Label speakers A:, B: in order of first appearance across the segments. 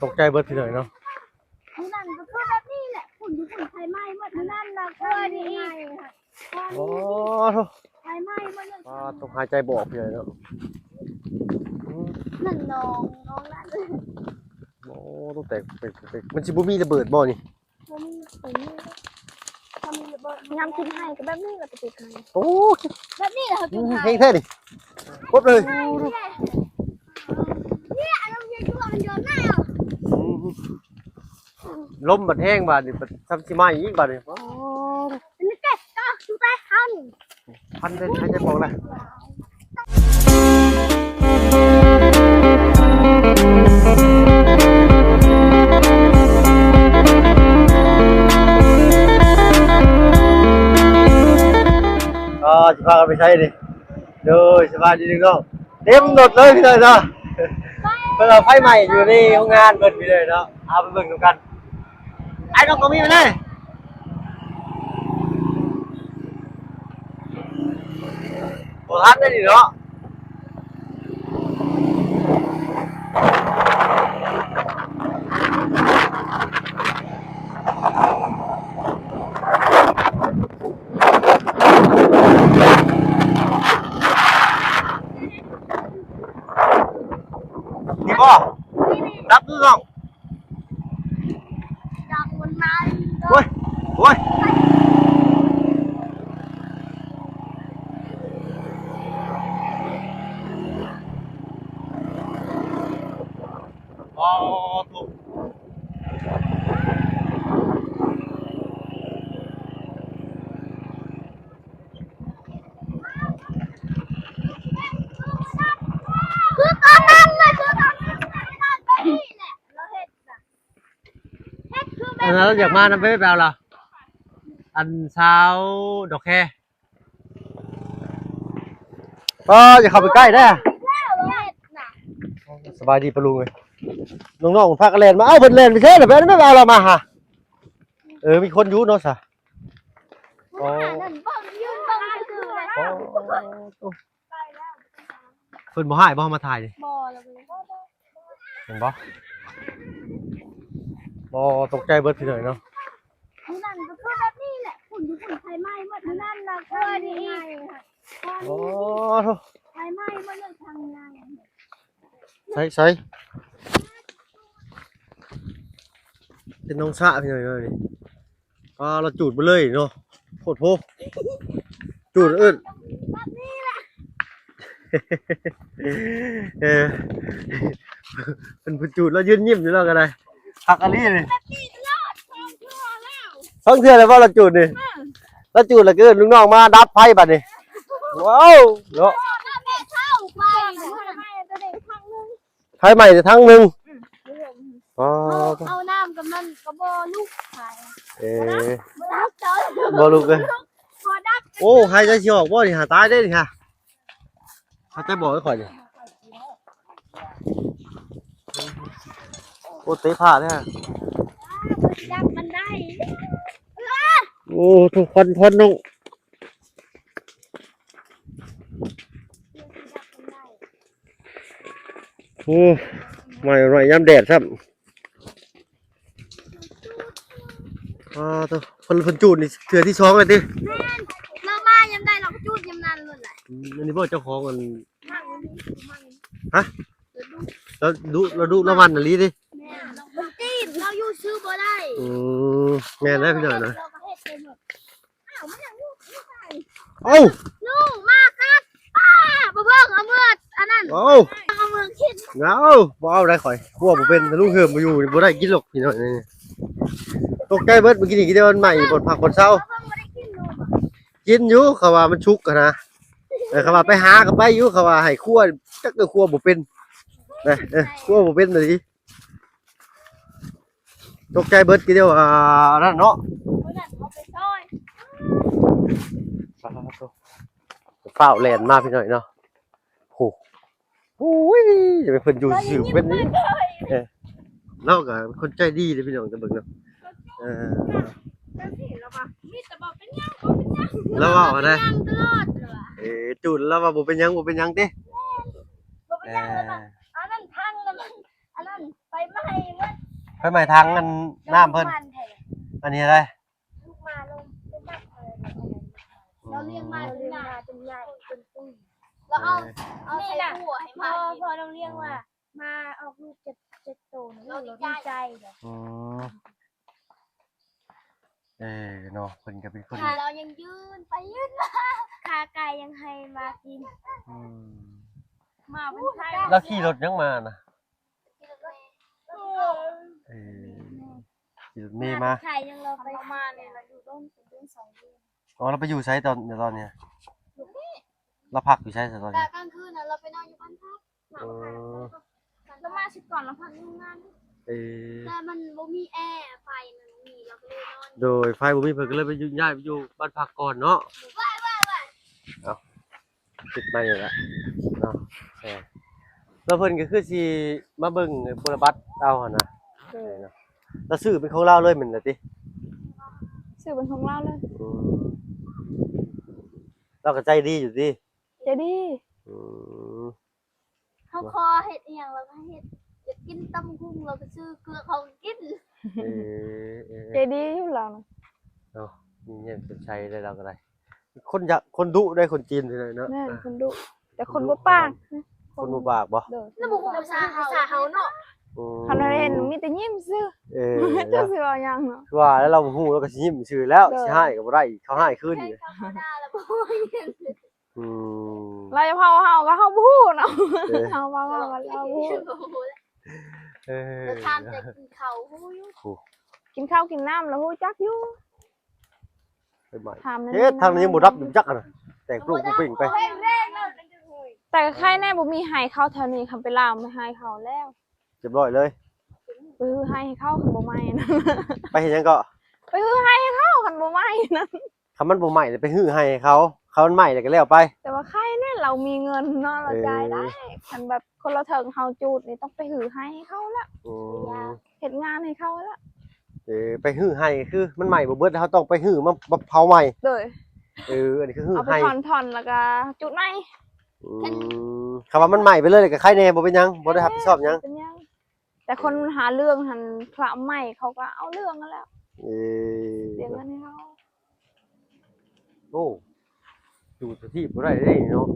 A: ตกใจเบิดพี่หน่อยเนาะ
B: นั่นก็คือแบบนี้แหละฝุ่นที่ฝุ่นไฟไหม้หมดนั่นนะก็นี่ค่ะ
A: โอ้
B: ไฟไหม้หมดเลย
A: ต้องหายใจบอกพี่หน่อยเนาะ
B: นั่นน้องนั่น
A: โอ้ต้องแตกมันสิบ่มีระเบิดบ่นี่
B: มันเป็นทำระเบิดยำกินให้ก็แบบนี้เราไปติดให้
A: โอ้
B: แบบนี้เรากินให้
A: เฮงแท้ดิกดเลย
B: เนี่ยเราจะช่วยเดินหน้า
A: ลมบัดแห้งบาดนี่ทำสิมาอีกบาดนี่
B: นี่แกก็ชูไป
A: พันเลยหายใจบอกเลยจะพากันไปใช้ดิโดยสบายดีนึงเนาะเต็มหมดเลยพี่เลยเนาะเพิ่งเอาไฟใหม่อยู่ในโรงงานเบิดพี่เลยเนาะเอาไปเบิ่งดูกันไอ้น้องก็มีมาเลยโอ้ทัดได้ดิเนาะนี่บ่รับดูน้อง
B: จากบนไม้
A: โอ้ยโอ้ยอ๋อถูก
B: คือตอนนั้นเลยคือตอนนั้นแบบนี้แหละเราเห็ดคือแบบ
A: เราอยากมาน้ำไปแปลวล่ะอันเช้าดอกแค่ก็อย่าเข้าไปใกล้ได้สบายดีปะลุงเลยน้องๆพากันเล่นมาเอ้าเพิ่นเล่นไปเช่หรือเปล่าไม่เอาเรามาฮะมีคนอยู่เนาะสะ
B: อ๋อนั่นบ้องยืนบ้องคืออะไร
A: เพิ่นบ่ให้บ่มาถ่ายดิ
B: บ่แล้ว
A: เห็นบ่ตกใจเบิดพี่หน่อยเนาะ
B: นั่นก็คือแบบนี้แหละฝุ่นที่ฝุ่นไฟไหม้หมดนั่นนะก็นี่ค่ะ
A: โอ้
B: ไฟไหม้หมดเลยทางงาน
A: ใส่เป็นน้องสะพี่หน่อยนี่เราจูดไปเลยเนาะโคตรโพจูดอึด
B: แบบนี้แหละ
A: เป็นจูดแล้วยืนยิ้มอยู่แล้วกันเลยหักอันนี้เลย
B: แบบนี้รอดท้องเชื่อแล้ว
A: ท้องเชื่อเลยว่าเราจูดนี่เราจูดแล้วเกินลุงน้องมาดับไฟบัดนี่ว้าวเนาะไฟใหม่จะทั้งหนึ่ง
B: เอาน้ำกับมันกระบอกลูกไข่
A: บอลูกเลยโอ้ใครจะชิออกบ่นี่หาตายได้ดิค่ะหาตายบอกไว้ก่อนดิโอ้เตะผ่าเนี่ย
B: จับมันได้
A: โอ้ทุกคนพ้นน้องโอ้ไม่ไรย้ำแดดครับตัวคนจูดนี่เถื่อที่ช้องเลยดิ
B: เราบ้านยังได้เราจูดยำนานเลยแหละ
A: อันนี้พ่อเจ้าของกันฮะเราดูละมันอะไรดิ
B: จีบเราอยู่ซื้อบ่ได้
A: แม่ได้พี่หน่อยนะ
B: เอ้าลูกมากครับป้าบ่เบิ่งเอาเมื่ออันนั้น
A: เอา
B: เมืองคิด
A: บ่เอาได้ข่อยพวกบ่เป็นลูกเหิมมาอยู่บ่ได้กินหรอกพี่หน่อยนี่ตกใจเบิดเมื่อกี้นี่กินได้วันใหม่บนผักบนเช้ากินอยู่เขาว่ามันชุกกันนะเขาว่าไปหากับไปอยู่เขาว่าให้คั่วจักก็คั่วบ่เป็นนะคั่วบ่เป็นเลยตกใจเบิดกินเดียวนั่นเนาะเฝ้าแลนมากพี่หน่อยเนาะโอ้ยจะเป็นคนอยู่สื่อเป็นนี้แล้วก็คนใจดีเลยพี่น้องจะเบิ่งเนาะแล้วว่าอะไรจุดแล้วว่าบ่เป็นยังติ
B: อันนั้นพังแล้วมันอันนั้นไฟไหม้มัน
A: ไปใหม่ทางอันน้ำเพิ่นอันนี้อะไร
B: ลูกมาลงเป็นตักเราเลี้ยงมาจนใหญ่จนตุ้ยแล้วเอาใส่หัวให้มาพอเราเลี้ยงว่ามาออกลูกเจ็ดโตนะเราดีใจเลย
A: เนาะเพิ่นก็เป็นคน
B: ขาเรายังยืนไปยืนมาขาไก่ยังให้มากินมาเป็นไทย
A: แล้วขี่รถยังมานะขี่รถเมล์มา
B: ไข่ยังเราไปมาเนี่ยเราอยู่ต้นเป็นเดือน2 เดือน
A: อ๋อเราไปอยู่ไสตอนเนี้ยเราพักอยู่ไสตอน
B: แต่
A: นี้
B: กลางคืนน่ะเราไปนอนอยู่บ้านพักเรามาชุดก่อนเราพักที่งานแต่มันบ่มีแอร์ไฟมันมีเราก็เลยนอน
A: โดยไฟบ่มีเพิ่นก็เลยไปย้ายไปอยู่บ้านพักก่อนเนาะเอาติดมานี่แหละเนาะแล้วเพิ่นก็คือสิมาเบิ่งพลบัตรเอาหั่นน่ะเนาะแล้วซื้อเป็นของเราเลยแม่นล่ะติ
C: ซื้อเป็นของเราเลย
A: เราก็ใจดีอยู่ติ
C: จะดี
B: เขาคอเห็ดเอียงเราก็เห็ดอยากกินตำกุ้งเราก็ซื้อเกลือเขากิน
C: จะดีอยู่แล้วนะ
A: เนาะมีเงินเป็นใช้ได้เราก็ได้คนดุได้คนจีนเลยเนาะ
C: แม่นคนดุแต่คนบ่ปาก
A: คนบ่ปากบ่
C: เด้อ
B: แล้วบุกภาษาเขาเนาะ
C: คันเราเห็นมีแต่ยิ้มซื่อ จะซื้อเอาหยังเนาะ
A: ว่าแล้วเราฮู้เราก็สิยิ้มซื่อแล้วสิให้ก็บ่ได้เขาให้ขึ้นอีก
B: เขาด่าแล้วบ่
C: เราจะเผาเฮาก็เฮาบ่ฮู้เนาะเฮาว่าเราบ่ฮู้
B: เราทานแต่กินเขาหูอยู่
C: กินข้าวกินน้ำแล้วฮู้จักอยู่
A: ไปใหม่
C: ถามนั่น
A: เฮ็ดทางนี้ยังบ่รับอยู่จักอะน่ะแต่งปลูกปิ้งไป
B: แรงๆแล้วจังจะห่วย
C: แต่ใครแน่บ่มีให้เขาแถวนี้คำไปลาวไม่ให้เขาแล้ว
A: เรียบร้อยเลย
C: ไปฮือให้เขาคันบ่ใหม่นะ
A: ไปเฮ็ดหยังก็
C: ไปฮือให้เขาคันบ่ใหม่นะ
A: คำมันบ่ใหม่ไปฮื้อให้เขามันใหม่แล้วก็แล้วไป
C: แต่ว่าใครแน่เรามีเงินเนาะเราจ่ายได้คันแบบคนละเถิงเฮาจูดนี่ต้องไปฮือให้เขาละ เฮ็ดงานให้เขาละ
A: ไปฮื้อให้คือมันใหม่บ่เบิดเฮาต้องไปฮื้อมาเผาใหม่
C: เด้อ
A: อันนี้คือฮื้อ
C: เอาไป
A: ให้
C: ผ่อนๆแล้วก็จุดใหม่
A: คำว่ามันใหม่ไปเลยก็ใครแน่บ่เป็นหยังบ่ได้รับผิดชอบหยัง
C: เป็นยังแต่คนมันหาเรื่องหันพระใหม่เขาก็เอาเรื่องกันแล้วเสียเงินให้เขา
A: โอ้ดูสถานบ่ได้เด้เนาะ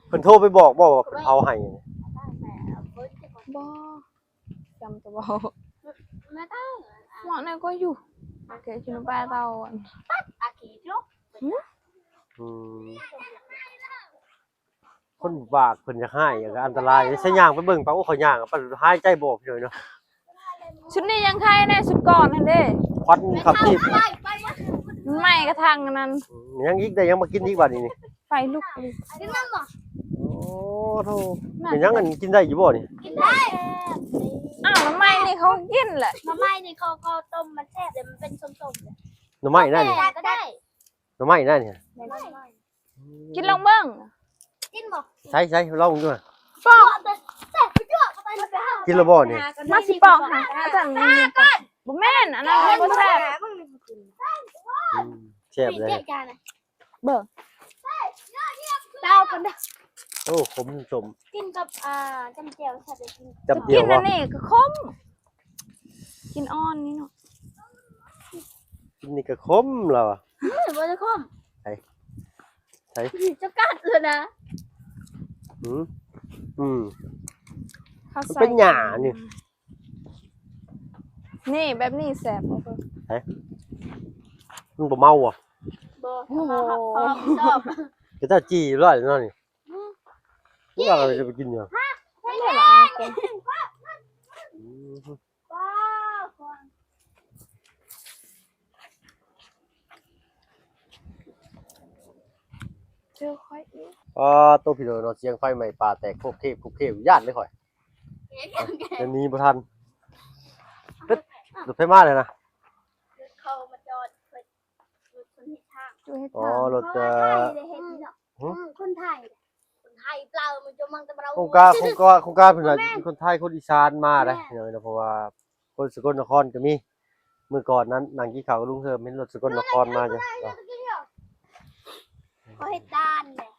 A: เพิ่นโทรไปบอกบ่ว่าเพิ่นเผาให้
C: บ่จำจะบ่
B: แม่ตั้ง
C: หมอนี่ก็อยู่โอเคชินไปเตาอัน
B: อากีเนาะ
A: คนบากเพิ่นจะให้อย่างก็อันตรายใช้ย่างไปเบิ่งปะว่าเขาย่างอะปะหายใจบ่พี่เลยเนาะ
C: ชุดนี้ยังใครแน่ชุดก่อนนั่นเด้
A: ควันขับที่
B: ไปมา
C: มันใหม่กระทังอันนั้น
A: ยังอีกได้ยังมากินอีกบัดนี้นี่
C: ไฟลุกเลย
B: กินน้ำบ่
A: โอ้โธ่เป็นยังอันกินได้อยู่บ่นี่
B: กินได้
C: อ้าวน้ำใหม่นี่เขากินแหละ
B: มาไม่นี่เขาต้มมันแซ่บเลยมันเป็นส้มๆเลย
A: หน่อไม้นั่นนี่
B: ก็ได้
A: หน่อไม้นั่นนี่
C: กินลองเบิ่ง
B: กินบ่
A: ใช้ลองดูน่ะ
B: ปอกแซ่บไปด้วยไปเลย
A: กินแล้วบ่นี่
C: มาสิปอกหาอาจารย์บ่แม่นอันนั้นบ่แซ่บ
A: แซ่บเลย
B: เจ๊จานน่ะ
C: เบิ่ง
B: เต้ากันได้
A: โอ้ขมสม
B: กินกับจำเจียวแซ่บเลยกิน
A: จับเดี
C: กิ
A: ยวน บ่
C: อันนี้ก็คมกินอ่อนนี่เนาะ
A: กินนี่ก็ขมแล้วอะ
B: บ่จะคม
A: ใช่
B: จะกัดเลยนะ
A: อืม
C: เขา
A: มัน
C: ใส่
A: เป็นหญ้านี่
C: นี่แบบนี้แซ่บบ่เพิ่น
A: มันบ่เมาอ่ะ
B: บ่พอชอบ
A: ก็ถ้าจี้ร้อยเนาะนี่พวกเราจะไปกินอยู่
B: ไม่ได้หรอว้าว
C: เจอค่อยอีก
A: ตัวพี่เลยเนาะเสียงไฟใหม่ป่าแตกโคกเทพย่านเลยข่อยเดี๋ยวนี้บ่ทันรถไฟมาเลยนะ
B: เขามาจอดรถคนที่ทาง
C: ช่วยให้
A: อ๋อ
C: ทาน
A: รถ
B: คนไทยเปล่ามันจะมังแต่เรา
A: โครงการเพิ่นว่าคนไทยคนอีสานมาได้เนาะเพราะว่าคนสกลนครก็มีมื้อก่อนนั้นนางกี้ขาวกับลุงเฮิมเห็นรถสกลนครมาจ้ะ
B: เขาให้ด้านเนี่ย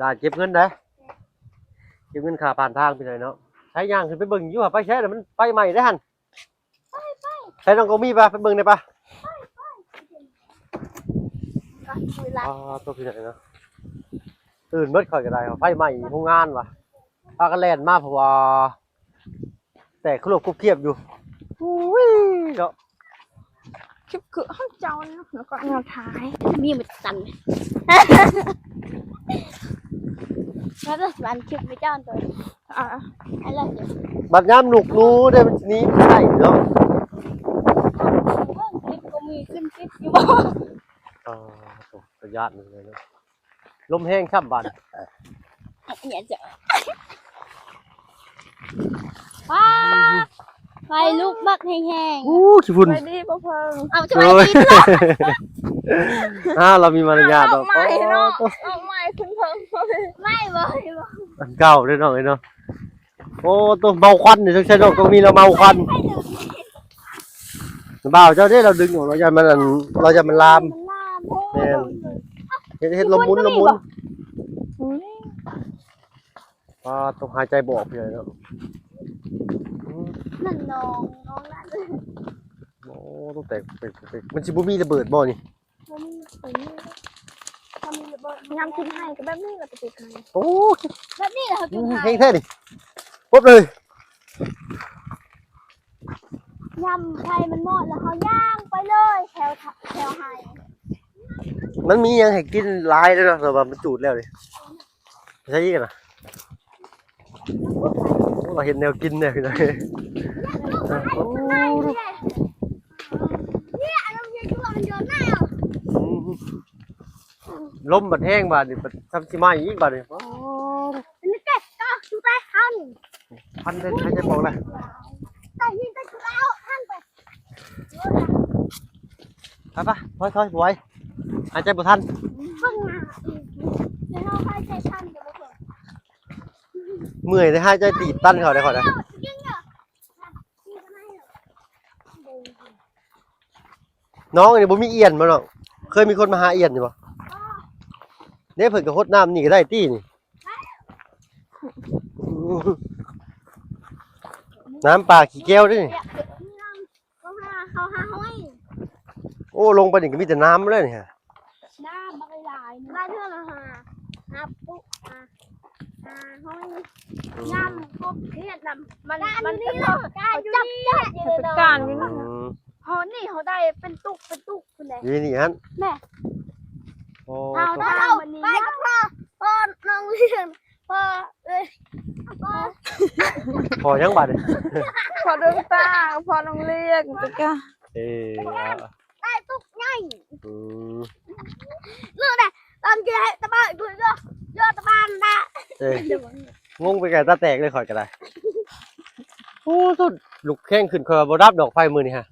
A: ได้เก็บเงินได้เก็บเงินค่าผ่านทางไปหน่อยเนาะใช้ย่างขึ้นไปเบิ่งอยู่ว่าไปใช้แต่มันไฟใหม่ได้หั่น ใช้น้องก็มีป่ะไปเบิ่งได้ป่ะ
B: ก็คุยรัก
A: ตัวพี่ไหนเนาะตื่นเบิดข่อยก็ได้ไฟไหม้โรงงานว่ะพากันแล่นมาเพราะว่าแต่ครบเคียบอยู่อุ้ยเนาะ
C: คลิปคือห้องเจ้าเนี่ยแล้วก็เอาท้าย
B: มีมันสั่นแล้วก็มันคลิปไม่จ้อนตัว
C: อ่ะ
B: อะไรเดี๋ยว
A: บัดยามหนุกรู้ได้มันนี้ใช่เนาะ
B: คลิปก็มีขึ้นคลิปอยู่บ่
A: ตัวญาติเลยเนาะลมแห้งช่ำบัด
B: เนี่ยจะว้าไฟลุกบักแห้ง
A: ขี้ฝุ่น
C: ไปดีบ่เพิ่ง
B: ๆเอาช่วยกินเลย
A: เรามีมารยาท
C: เอาใหม่เนาะเอาใหม่คุณเพิ่ง
B: ไม่บ่
A: อันเก่าด้วยเนาะไอ้เนาะโอ้ตัวเมาควันนี่ต้องใช้ดอกตรงนี้เราเมาควันบ่าวเจ้าเด้เราดึงออกเราจะมันลามแม่นเฮ็ดลมมุนต้องหายใจบ่ออกเลยเนาะ
B: นั่นน้องนั่น
A: โอ้ต้องแตกมันสิบ่มีระเบิดบ่นี่
B: มันเป็นทำระเบิด
C: ยำกินให้ก็แบบนี้เราไปติดให้
A: โอ้
B: แบบนี้เหรอจุ๊บ
A: เฮงแท้ดิปุ๊บเลย
B: ยำไทยมันหมดแล้วเขาย่างไปเลยแถวไฮ
A: มันมียังให้กินหลายเลยเนาะแต่ว่ามันจูดแล้วดิใช่ยี่กันนะเราเห็นแนวกินเนี่ยพี่น้อย
B: เนี่ยเราจะช่วยมันโยนหน้าเอา
A: ลมบัดแห้งบาดนี่ทำสิมาอีกบาดนี่
B: นี่แกก็ดูไปทัน
A: พันได้ใครจะบอกเลย
B: แต่ยิงแต่แล้วทันไป
A: ไปถอยไว้หายใจบ่ทัน
B: เพิ่งมาเดี๋ยวเราไปใจทันเดี๋ยวเพิ่ง
A: เมื่อยได้หายใจตีบตันเขาได้ขอได้
B: ยิงเหรอยิงทำไมเหรอ
A: น้องนี่บ่มีเอียนบ่น้องเคยมีคนมาหาเอียนอยู่บ่เนี่ยเพิ่นก็ฮดน้ำนี่ก็ได้ตี้นี่น้ำปลาขี้แก้วด้วยนี่
B: เขาหาห้อย
A: โอ้ลงไปนี่ก็มีแต่น้ำเลยนี่ฮะ
B: หน้าบักลายบ้านเพื่อนเราหาปุ๊หาห้อยน้ำพบเครียดน้ำมันนี่เหรอการจับยืน
C: การอยู่นั่น
B: พอนี่เขาได้เป็นตุกคุณเลย
A: นี่ฮั่น
B: แม่
A: โอ้
B: เอาไปกับพ่อน้องเลี้ยงพ่อพ่อ
A: พอยังบาดนี่
C: พอดวงตาพอน้องเรียกตะกะ
B: ได้ตุกใหญ่
A: อืม
B: เรื่องไหนตอนกี้ตะบ้านคุยเยอะตะบ้านนะ
A: งงไปไก่ตาแตกเลยข่อยก็ได้โอ้สุดลูกแข้งขึ้นข่อยว่าบ่รับดอกไฟมื้อนี่ฮะ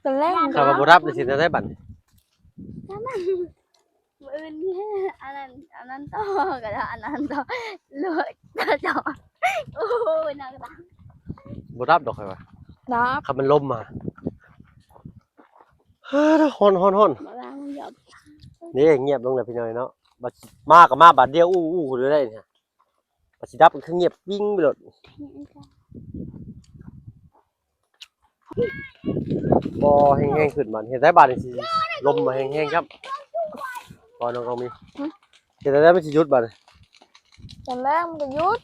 C: ตอนแรก
A: ข่อยว่าบ่รับเลยสิได้บัดนี่
B: มือนี่อันนั้นต่อกันอันนั้นต่อเลือดต่อโอ้ยน่ารัก
A: บ่รับดอกข่อยว่า
C: นับ
A: คันมันลมมาเฮ้ยฮอน
B: มาล้างหยอบ
A: นี่เงียบลงแล้วพี่น้อยเนาะบัดมาก็มาบาดเดียวอู้ๆเลยได้เนี่ยบัดสิดับมันคือเงียบวิ่งไปโลดบ่แห้งๆขึ้นมันเห็นได้บาดนี่สิลมมาแห้งๆครับพอน้องก็มีเห็นได้มันสิหยุดบาดนี่
C: ตอนแรกมันก็ยุด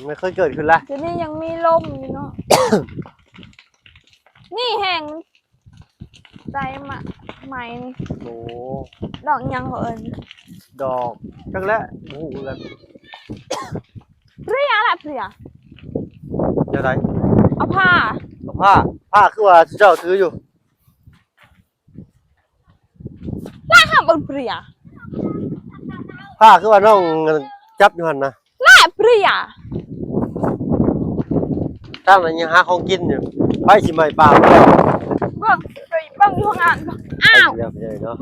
A: ไม่เคยเกิดขึ้นละ
C: ทีนี้ยังมีลมอยู่เนาะ นี่แห้งใจมาใหม่นี่
A: โอ้
C: ดอกยังเขาเอิญ
A: ดอกจังแล้วโอ้โหแล้ว
C: เพรียแหละเพรีย
A: จะได้
C: เอาผ้า
A: เอาผ้าคือว่าเจ้าถืออยู่
C: ล่าหาบนเพรีย
A: ผ้าคือว่าน้องจับอยู่หั่นนะ
C: ล่าเพรีย
A: ถ้ามันยังหาของกินอยู่ไปสิใหม่ปลา
C: เบิ่งไปเบิ่งอยู่ข้างอ่านอ้าว
A: เดี๋ยวไปเลยเนาะ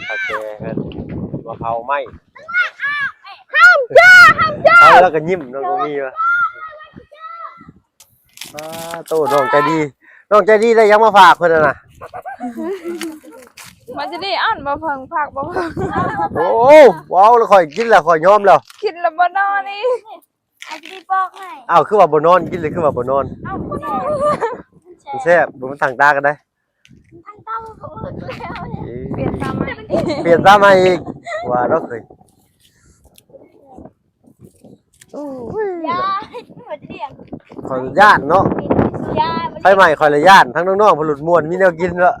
A: ตะแกกันมะพร้าวไหมห้ามจ้าแล้วก็ยิ้มน้องก็มีวะโตน้องใจดีได้ยังมาฝากเพิ่นน่ะ
C: มันจะได้อ่านบ่เพิ่งผักบ่เพิ่ง
A: โอ้ว้าวแล้วข่อยกินแล้วข่อยยอมแล้ว
C: คิดแล้วบ่นอนี่
B: อาจจะได้บอกให้
A: อ้าวคือว่าบ่นอนกินเลยคือว่าบ่นอน
B: เอ้าแช่
A: มันแซ่บบ่มันต่างตากันได้
B: ทั้งเต้าก็อึดแล้วเนี่ย
C: เปลี่ยนตามมา
A: เปลี่ยนตามมาอีกว่าเราเคย
B: ยาเหมือนจะเรียก
A: ขออนุญาตเนาะ
B: ยา
A: ไฟใหม่ขออนุญาตทั้งน้องๆผลุดม่วนมีแนวกินแล้ว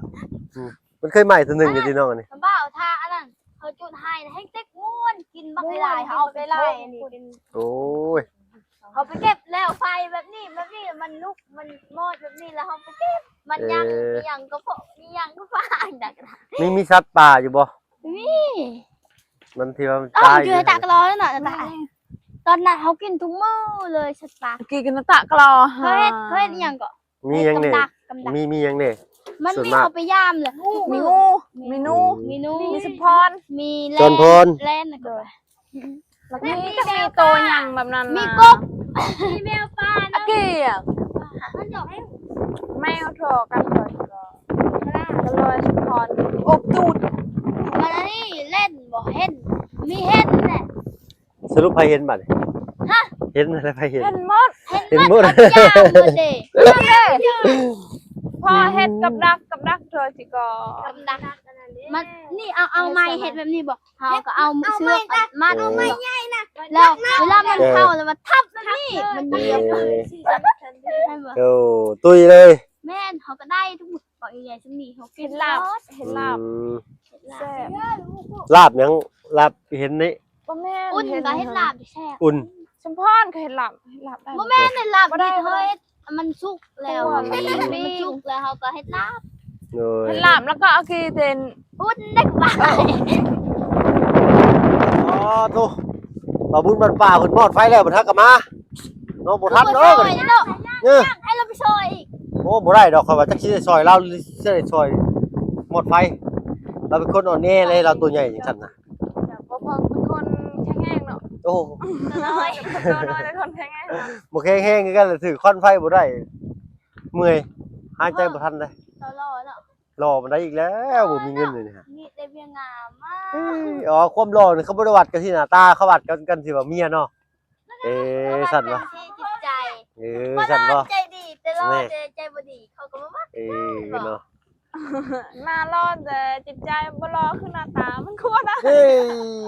A: มันเคยใหม่ตัวหนึงอยู่ที่น้องอันนี้
B: บ้าเอาท่าอันนั้นเขาจุดให้ให้เต็กม่วนกินบักหลายเขาไปไล่อันนี้เป็น
A: โอ้ย
B: เขาไปเก็บแล้วไฟแบบนี้มันลุกมันมอดแบบนี้แล้วเขาไปเก็บมันยังก็พอมียังก็ฟ้าดัก
A: มีสัตว์ป่าอยู่บ่
B: นี่
A: มันที่ว่ามัน
B: เอ้า
A: ตาย
B: อยู่ในตากร้อนแล้วน่ะตาตอนนั้นเขากินทุกมื้อเลยสัตว์ป่า
C: กี่กันตะกรอ
B: เขาเฮ็ดยังก็
A: มีหยังเนี่ย
B: กำดัก
A: มีหยังเนี่ย
B: มัน
A: ส่วน
B: มี
A: มาก
B: เขาไปย่ามเลย
C: มีงูมีนู
B: มีนู
C: มีสะพร
B: มี
A: จอนพร
B: แล่นนะก็
C: แล้วก็มีจะมีตัวอย่างแบบนั้น
B: มี
C: นะ
B: กบมีแมวป่า
C: อา
B: นะ
C: กี้อ่ะ
B: มันจะให้
C: แมวโถกันเลยก็เลยสะพรอบตูด
B: มันนี่เล่นบ่เห็นมีเห็นแหละ
A: สรุปใครเห็นบัดนี้
B: ฮะ
A: เห็นอะไรใครเห็น
C: เห็นหมด
A: เห็นหมด
B: ย่ามหมดเด้
C: พ่อเห็ดกับดักเธอสิก็
B: กำดักมันนี่เอาไม้เห็ดแบบนี้บ่เฮาก็เอาเชือกมัดเอาไม้ใหญ่นะแล้วเวลามันเข้าแล้วมันทับแบบนี้มันเหยียบ
A: โอ้ตุยเลย
B: แม่นเขาก็ได้ทุกบอกใหญ่ๆซั่นนี่เขากิ
C: เห็
B: น
C: นลาบเห็นลาบ
A: อืม
C: แซ่บ
A: ลาบหยังลาบเห็นนี่
C: บ่แม่น
B: อุ่นก็เฮ็ดลาบแซ่บ
A: อุ่น
C: สมพรก็เห็นลาบได้
B: บ่แม่นเฮ็ดลาบนี่เฮ้ยมันสุกแล้วมันสุกแล้วเขาก็เฮ็ดลาบ
A: โอ้
C: เห็
A: ย
C: นลาบแล้วก็เอากีเทน
B: อุ่นได้บ่
A: อ๋อโตบ่บุญบันป่าเพิ่นมอดไฟแล้วบ่ทักกลับมาน้องบ่ทันเด้อบัดนี้เออ
B: ให้เราไปช่วยอีก
A: โอ้บ่ได้ดอกเขาว่าจักสิได้ซอยเราหรือสิได้ซอยหมดไฟเราเป็นคนอ่อนแอเลยเราตัวใหญ่จังซั่นน่ะ
C: พอเป็นคนแข็งแรงเนาะ
A: โอ้
C: น้อยแต่คนแข็งแรง
A: บ่แข็งแรงคือกันเลยถือควันไฟบ่ได้เมื่อยหายใจบ่ทันเลย
B: เรารอเนาะ
A: รอมันได้อีกแล้วบ่มีเงินเลยเนี่ย
B: นี่ได้เพียงงามมาก
A: อ๋อความรอนี่เขาบ่ได้วัดกันที่หน้าตาเขาวัดกันที่ว่าเมียเนาะสั่นบ่
B: จิตใจ
A: สั่นบ่
B: ใจดีแต่รอใจบ่ดีเขาก็บ่มัก
A: เนาะ
C: หน้ารอดแต่จิตใจบ่รอคือหน้าตามันควรนะ
A: เฮ้ย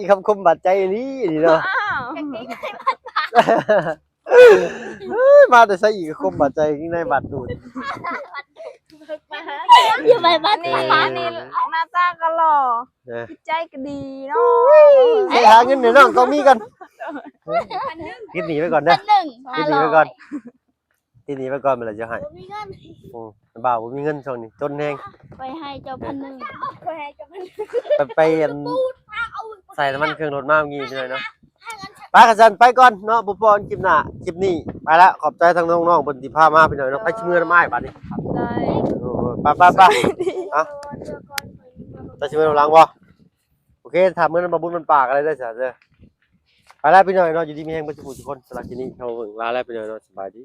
A: คำคมบาดใจนี่เนาะ
C: อ้าว
B: กางเกงใน
A: มาแต่ใส่อีกคมบาดใจที่ในบัตรดูด
B: อยู่ไปบ้าน
C: นี่
B: นี่
C: หน้าตาก็หล่อจิตใจก็ดีเนาะ
A: ใช้หาเงินเดี๋ยวน้องต้องมีกันคิดหนีไปก่อนเด้อ
B: 1
A: คิดหนีไปก่อนคิดหนีไปก่อนมันละจะให้
B: มีเงิน
A: บ่าวบ่มีเงินช่วงนี้จนแฮง
B: ไปให้เจ้า1,000ไปให้เจ้า1,000
A: ไปใส่น้ำมันเครื่องรถมาเมื่อกี้เลยเนาะไปกันซันไปก่อนเนาะบ่พอคลิปหน้าคลิปนี้ไปแล้วขอบใจทั้งน้องๆบนที่พามาไปหน่อยเนาะไปชิมเงินไม้บัดนี้
C: ใจ
A: ไปอ่ะจะชิมเงินหลังบ่โอเคถามเงินบ่บุญมันปากอะไรได้ซะเด้อไปแล้วพี่น้อยเนาะอยู่ดีมีแฮงบ่ทุกคนสำหรับที่นี้เขาเบิ่งลาแล้วพี่น้อยเนาะสบายดี